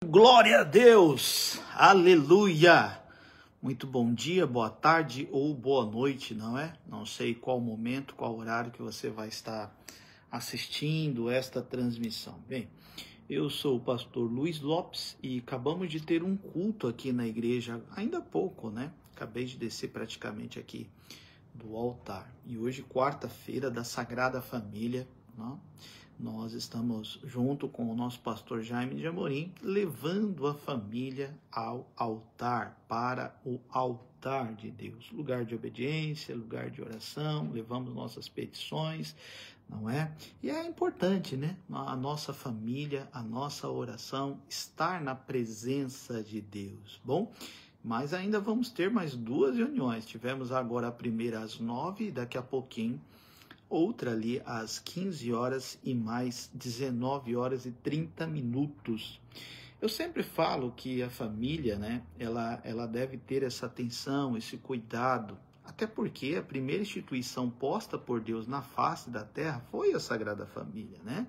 glória a Deus, aleluia. Muito bom dia, boa tarde ou boa noite, não é? Não sei qual momento, qual horário que você vai estar assistindo esta transmissão. Bem, eu sou o pastor Luiz Lopes e acabamos de ter um culto aqui na igreja, ainda há pouco, né? Acabei de descer praticamente aqui do altar. E hoje, quarta-feira da Sagrada Família, não? Nós estamos junto com o nosso pastor Jaime de Amorim, levando a família ao altar, para o altar de Deus. Lugar de obediência, lugar de oração, levamos nossas petições, não é? E é importante, né? A nossa família, a nossa oração, estar na presença de Deus, bom? Mas ainda vamos ter mais duas reuniões. Tivemos agora a primeira às 9 e daqui a pouquinho outra ali às 15 horas e mais 19 horas e 30 minutos. Eu sempre falo que a família, né, ela deve ter essa atenção, esse cuidado, até porque a primeira instituição posta por Deus na face da terra foi a Sagrada Família, né?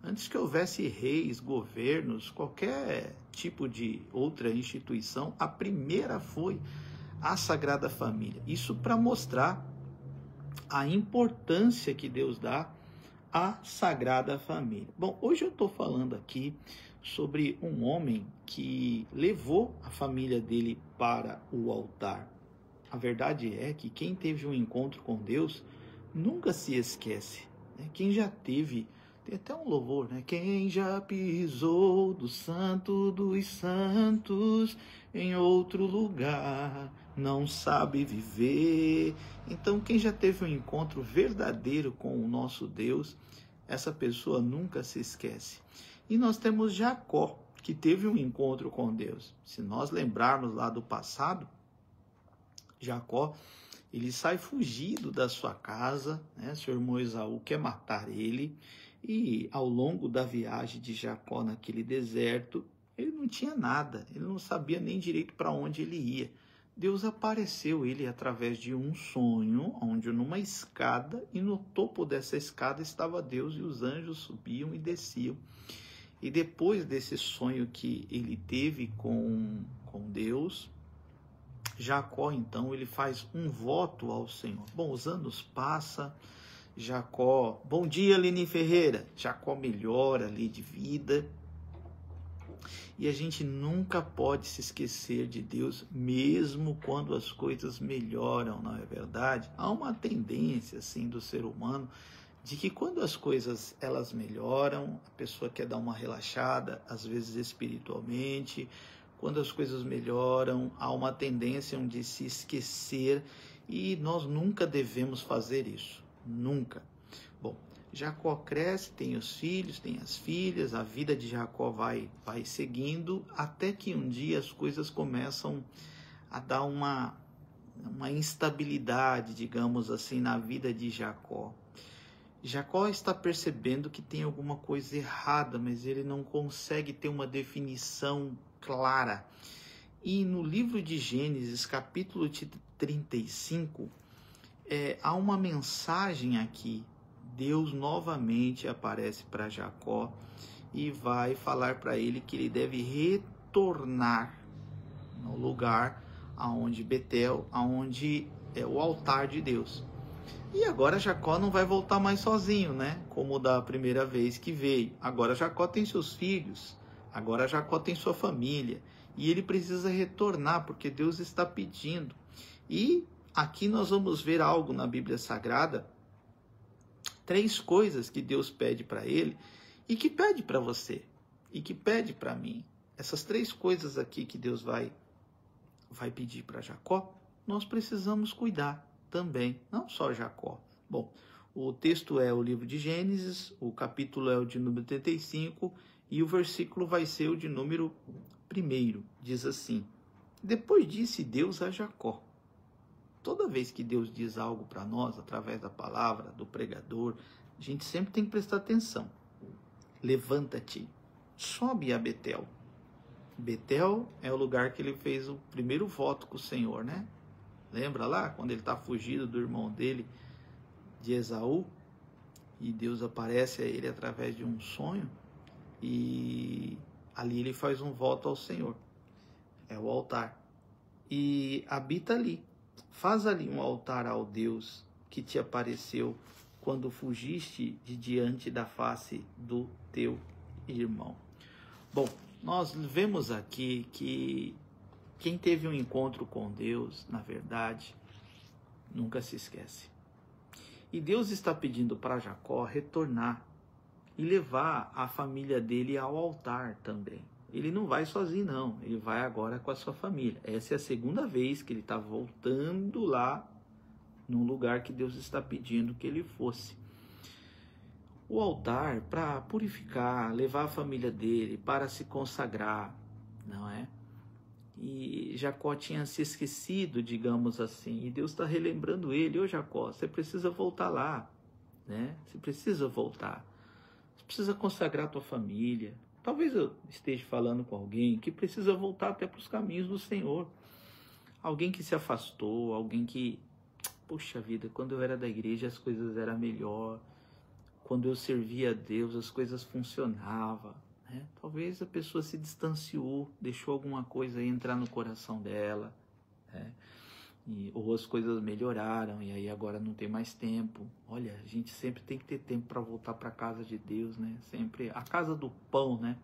Antes que houvesse reis, governos, qualquer tipo de outra instituição, a primeira foi a Sagrada Família. Isso para mostrar a importância que Deus dá à Sagrada Família. Bom, hoje eu estou falando aqui sobre um homem que levou a família dele para o altar. A verdade é que quem teve um encontro com Deus nunca se esquece, né? Quem já teve, tem até um louvor, né? Quem já pisou do Santo dos Santos em outro lugar não sabe viver. Então, quem já teve um encontro verdadeiro com o nosso Deus, essa pessoa nunca se esquece. E nós temos Jacó, que teve um encontro com Deus. Se nós lembrarmos lá do passado, Jacó, ele sai fugido da sua casa, né? Seu irmão Esaú quer matar ele, e ao longo da viagem de Jacó naquele deserto, ele não tinha nada, ele não sabia nem direito para onde ele ia. Deus apareceu ele através de um sonho, onde numa escada, e no topo dessa escada estava Deus, e os anjos subiam e desciam. E depois desse sonho que ele teve com Deus, Jacó, então, ele faz um voto ao Senhor. Bom, os anos passam, Jacó... Bom dia, Leni Ferreira. Jacó melhora ali de vida. E a gente nunca pode se esquecer de Deus, mesmo quando as coisas melhoram, não é verdade? Há uma tendência, assim, do ser humano, de que quando as coisas, elas melhoram, a pessoa quer dar uma relaxada, às vezes espiritualmente. Quando as coisas melhoram, há uma tendência de se esquecer, e nós nunca devemos fazer isso, nunca. Bom, Jacó cresce, tem os filhos, tem as filhas, a vida de Jacó vai seguindo, até que um dia as coisas começam a dar uma instabilidade, digamos assim, na vida de Jacó. Jacó está percebendo que tem alguma coisa errada, mas ele não consegue ter uma definição clara. E no livro de Gênesis, capítulo 35, há uma mensagem aqui. Deus novamente aparece para Jacó e vai falar para ele que ele deve retornar no lugar aonde Betel, aonde é o altar de Deus. E agora Jacó não vai voltar mais sozinho, né? Como da primeira vez que veio. Agora Jacó tem seus filhos, agora Jacó tem sua família, e ele precisa retornar porque Deus está pedindo. E aqui nós vamos ver algo na Bíblia Sagrada, 3 coisas que Deus pede para ele e que pede para você e que pede para mim. Essas 3 coisas aqui que Deus vai pedir para Jacó, nós precisamos cuidar também, não só Jacó. Bom, o texto é o livro de Gênesis, o capítulo é o de número 35 e o versículo vai ser o de número 1. Diz assim: depois disse Deus a Jacó. Toda vez que Deus diz algo para nós, através da palavra, do pregador, a gente sempre tem que prestar atenção. Levanta-te, sobe a Betel. Betel é o lugar que ele fez o primeiro voto com o Senhor, né? Lembra lá, quando ele está fugido do irmão dele, de Esaú? E Deus aparece a ele através de um sonho. E Ali ele faz um voto ao Senhor. É o altar. E habita ali. Faz ali um altar ao Deus que te apareceu quando fugiste de diante da face do teu irmão. Bom, nós vemos aqui que quem teve um encontro com Deus, na verdade, nunca se esquece. E Deus está pedindo para Jacó retornar e levar a família dele ao altar também. Ele não vai sozinho, não. Ele vai agora com a sua família. Essa é a segunda vez que ele está voltando lá num lugar que Deus está pedindo que ele fosse. O altar para purificar, levar a família dele para se consagrar, não é? E Jacó tinha se esquecido, digamos assim, e Deus está relembrando ele: ô Jacó, você precisa voltar lá, né? Você precisa voltar. Você precisa consagrar a tua família. Talvez eu esteja falando com alguém que precisa voltar até para os caminhos do Senhor. Alguém que se afastou, alguém que, poxa vida, quando eu era da igreja as coisas eram melhor. Quando eu servia a Deus as coisas funcionavam. Né? Talvez a pessoa se distanciou, deixou alguma coisa entrar no coração dela. Né? Ou as coisas melhoraram e aí agora não tem mais tempo. Olha, a gente sempre tem que ter tempo para voltar para a casa de Deus, né? Sempre a casa do pão, né?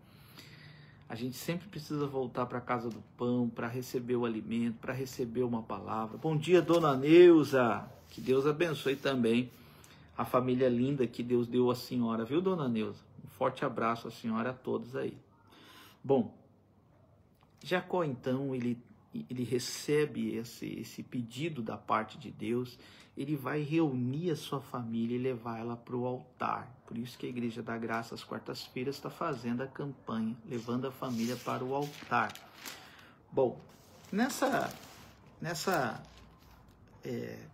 A gente sempre precisa voltar para a casa do pão, para receber o alimento, para receber uma palavra. Bom dia, dona Neuza. Que Deus abençoe também a família linda que Deus deu à senhora, viu, dona Neuza? Um forte abraço à senhora, a todos aí. Bom, Jacó então, ele recebe esse pedido da parte de Deus, ele vai reunir a sua família e levar ela para o altar. Por isso que a Igreja da Graça, às quartas-feiras, está fazendo a campanha, levando a família para o altar. Bom, nessa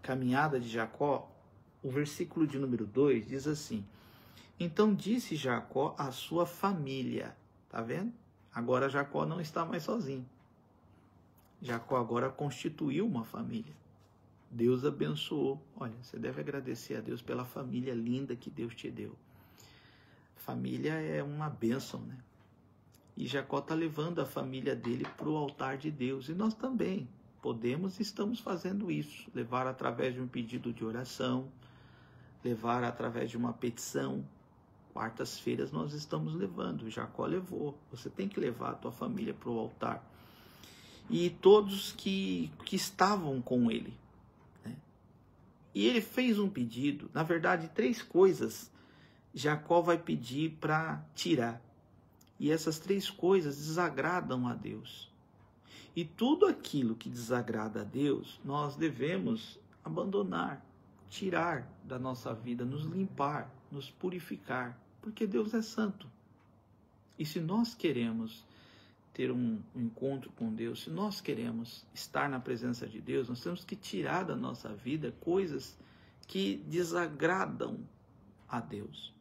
caminhada de Jacó, o versículo de número 2 diz assim: então disse Jacó à sua família, tá vendo? Agora Jacó não está mais sozinho. Jacó agora constituiu uma família. Deus abençoou. Olha, você deve agradecer a Deus pela família linda que Deus te deu. Família é uma bênção, né? E Jacó está levando a família dele para o altar de Deus. E nós também podemos e estamos fazendo isso. Levar através de um pedido de oração, levar através de uma petição. Quartas-feiras nós estamos levando. Jacó levou. Você tem que levar a tua família para o altar. E todos que estavam com ele. Né? E ele fez um pedido, na verdade 3 coisas Jacó vai pedir para tirar. E essas 3 coisas desagradam a Deus. E tudo aquilo que desagrada a Deus, nós devemos abandonar, tirar da nossa vida, nos limpar, nos purificar, porque Deus é santo. E se nós queremos ter um encontro com Deus, se nós queremos estar na presença de Deus, nós temos que tirar da nossa vida coisas que desagradam a Deus.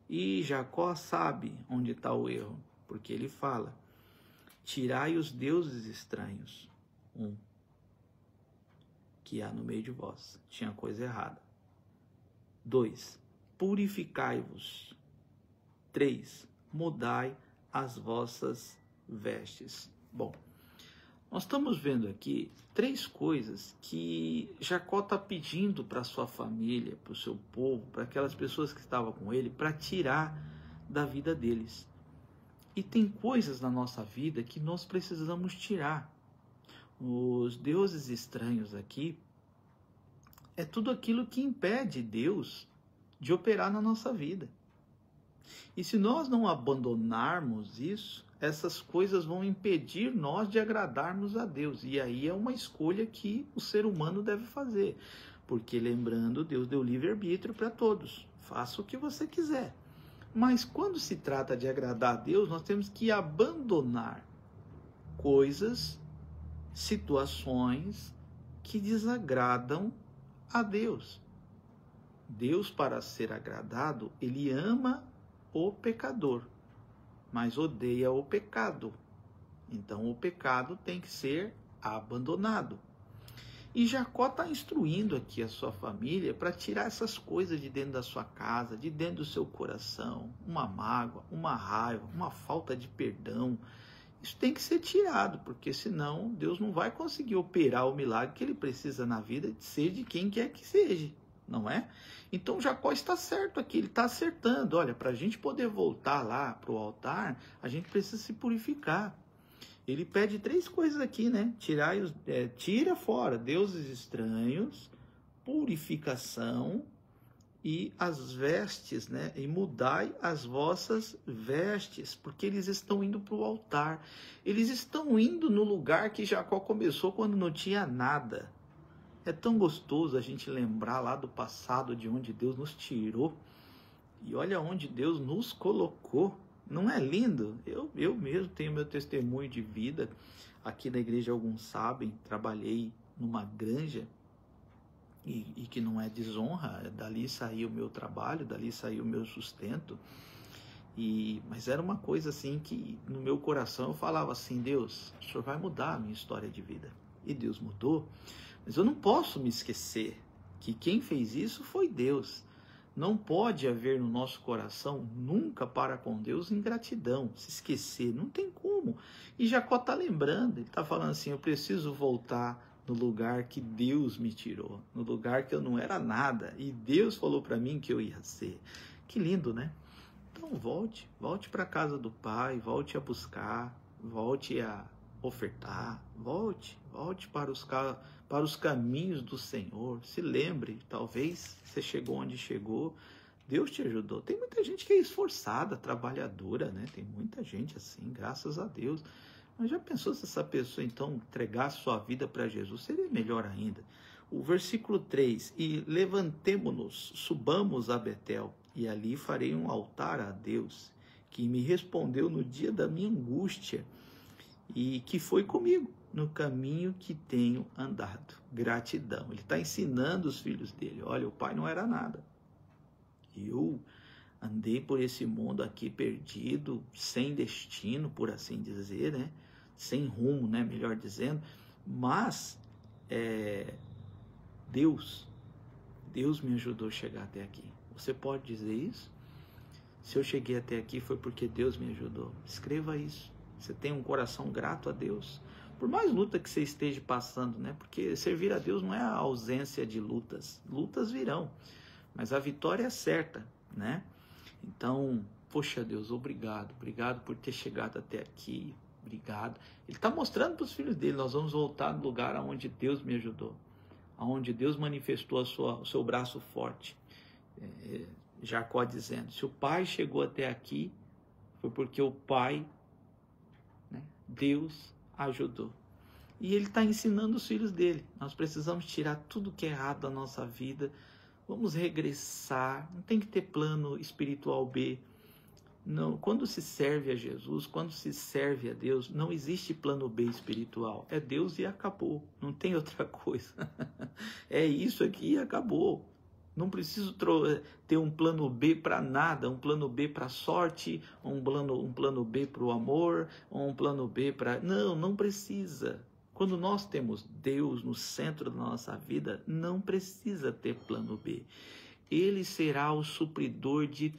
E Jacó sabe onde está o erro, porque ele fala: tirai os deuses estranhos, que há no meio de vós. Tinha coisa errada. 2, purificai-vos. 3, mudai as vossas vestes. Bom, nós estamos vendo aqui 3 coisas que Jacó está pedindo para sua família, para o seu povo, para aquelas pessoas que estavam com ele, para tirar da vida deles. E tem coisas na nossa vida que nós precisamos tirar. Os deuses estranhos aqui é tudo aquilo que impede Deus de operar na nossa vida. E se nós não abandonarmos isso, essas coisas vão impedir nós de agradarmos a Deus. E aí é uma escolha que o ser humano deve fazer. Porque, lembrando, Deus deu livre-arbítrio para todos. Faça o que você quiser. Mas quando se trata de agradar a Deus, nós temos que abandonar coisas, situações que desagradam a Deus. Deus, para ser agradado, ele ama o pecador, mas odeia o pecado. Então o pecado tem que ser abandonado. E Jacó está instruindo aqui a sua família para tirar essas coisas de dentro da sua casa, de dentro do seu coração, uma mágoa, uma raiva, uma falta de perdão. Isso tem que ser tirado, porque senão Deus não vai conseguir operar o milagre que ele precisa na vida, de ser de quem quer que seja, não é? Então Jacó está certo aqui, ele está acertando. Olha, para a gente poder voltar lá para o altar, a gente precisa se purificar. Ele pede 3 coisas aqui, né? Tira fora deuses estranhos, purificação e as vestes, né? E mudai as vossas vestes, porque eles estão indo para o altar. Eles estão indo no lugar que Jacó começou quando não tinha nada. É tão gostoso a gente lembrar lá do passado, de onde Deus nos tirou. E olha onde Deus nos colocou. Não é lindo? Eu mesmo tenho meu testemunho de vida. Aqui na igreja, alguns sabem, trabalhei numa granja e que não é desonra. Dali saiu o meu trabalho, dali saiu o meu sustento. Mas era uma coisa assim que no meu coração eu falava assim: Deus, o Senhor vai mudar a minha história de vida. E Deus mudou. Mas eu não posso me esquecer que quem fez isso foi Deus. Não pode haver no nosso coração, nunca para com Deus, ingratidão, se esquecer, não tem como. E Jacó está lembrando, ele está falando assim: eu preciso voltar no lugar que Deus me tirou, no lugar que eu não era nada, e Deus falou para mim que eu ia ser. Que lindo, né? Então volte para a casa do Pai, volte a buscar, volte a ofertar, volte para os caminhos do Senhor. Se lembre, talvez você chegou onde chegou, Deus te ajudou. Tem muita gente que é esforçada, trabalhadora, né? Tem muita gente assim, graças a Deus. Mas já pensou se essa pessoa então entregasse sua vida para Jesus? Seria melhor ainda. O versículo 3, e levantemo-nos, subamos a Betel, e ali farei um altar a Deus, que me respondeu no dia da minha angústia, e que foi comigo no caminho que tenho andado. Gratidão. Ele está ensinando os filhos dele. Olha, o pai não era nada. Eu andei por esse mundo aqui perdido, sem destino, por assim dizer, né? Sem rumo, né? Melhor dizendo. Mas Deus me ajudou a chegar até aqui. Você pode dizer isso? Se eu cheguei até aqui foi porque Deus me ajudou. Escreva isso. Você tem um coração grato a Deus. Por mais luta que você esteja passando, né? Porque servir a Deus não é a ausência de lutas. Lutas virão, mas a vitória é certa, né? Então, poxa Deus, obrigado. Obrigado por ter chegado até aqui. Obrigado. Ele está mostrando para os filhos dele: nós vamos voltar no lugar onde Deus me ajudou, onde Deus manifestou o seu braço forte. Jacó dizendo: se o pai chegou até aqui, foi porque o pai, né, Deus ajudou. E ele está ensinando os filhos dele: nós precisamos tirar tudo que é errado da nossa vida, vamos regressar, não tem que ter plano espiritual B. Não, quando se serve a Jesus, quando se serve a Deus, não existe plano B espiritual. É Deus e acabou, não tem outra coisa. É isso aqui e acabou. Não preciso ter um plano B para nada, um plano B para a sorte, um plano B para o amor, um plano B para... Não precisa. Quando nós temos Deus no centro da nossa vida, não precisa ter plano B. Ele será o supridor de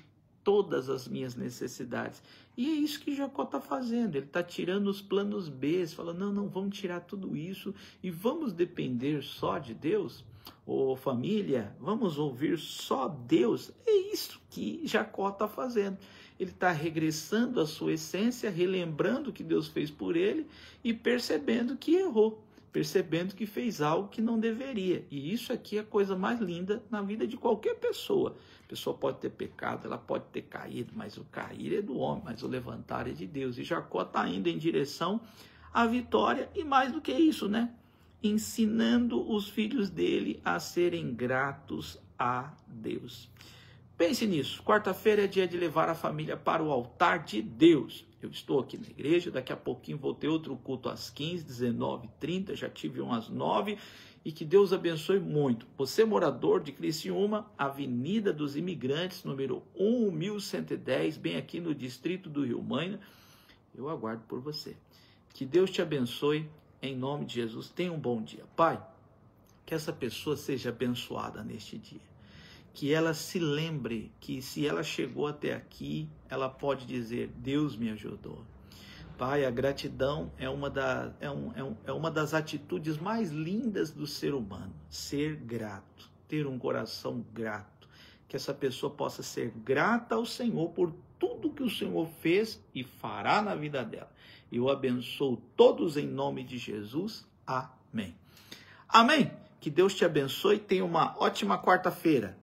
todas as minhas necessidades. E é isso que Jacó está fazendo. Ele está tirando os planos B, falando: não, vamos tirar tudo isso e vamos depender só de Deus. Ô família, vamos ouvir só Deus. É isso que Jacó está fazendo. Ele está regressando à sua essência, relembrando o que Deus fez por ele e percebendo que errou, percebendo que fez algo que não deveria. E isso aqui é a coisa mais linda na vida de qualquer pessoa. A pessoa pode ter pecado, ela pode ter caído, mas o cair é do homem, mas o levantar é de Deus. E Jacó está indo em direção à vitória e mais do que isso, né? Ensinando os filhos dele a serem gratos a Deus. Pense nisso. Quarta-feira é dia de levar a família para o altar de Deus. Eu estou aqui na igreja, daqui a pouquinho vou ter outro culto às 15, 19h30, já tive um às 9h, e que Deus abençoe muito. Você, morador de Criciúma, Avenida dos Imigrantes, número 1110, bem aqui no distrito do Rio Maina, eu aguardo por você. Que Deus te abençoe, em nome de Jesus. Tenha um bom dia. Pai, Que essa pessoa seja abençoada neste dia. Que ela se lembre que se ela chegou até aqui, ela pode dizer, Deus me ajudou. Pai, a gratidão é uma das atitudes mais lindas do ser humano. Ser grato, ter um coração grato. Que essa pessoa possa ser grata ao Senhor por tudo que o Senhor fez e fará na vida dela. Eu abençoo todos em nome de Jesus. Amém. Amém. Que Deus te abençoe e tenha uma ótima quarta-feira.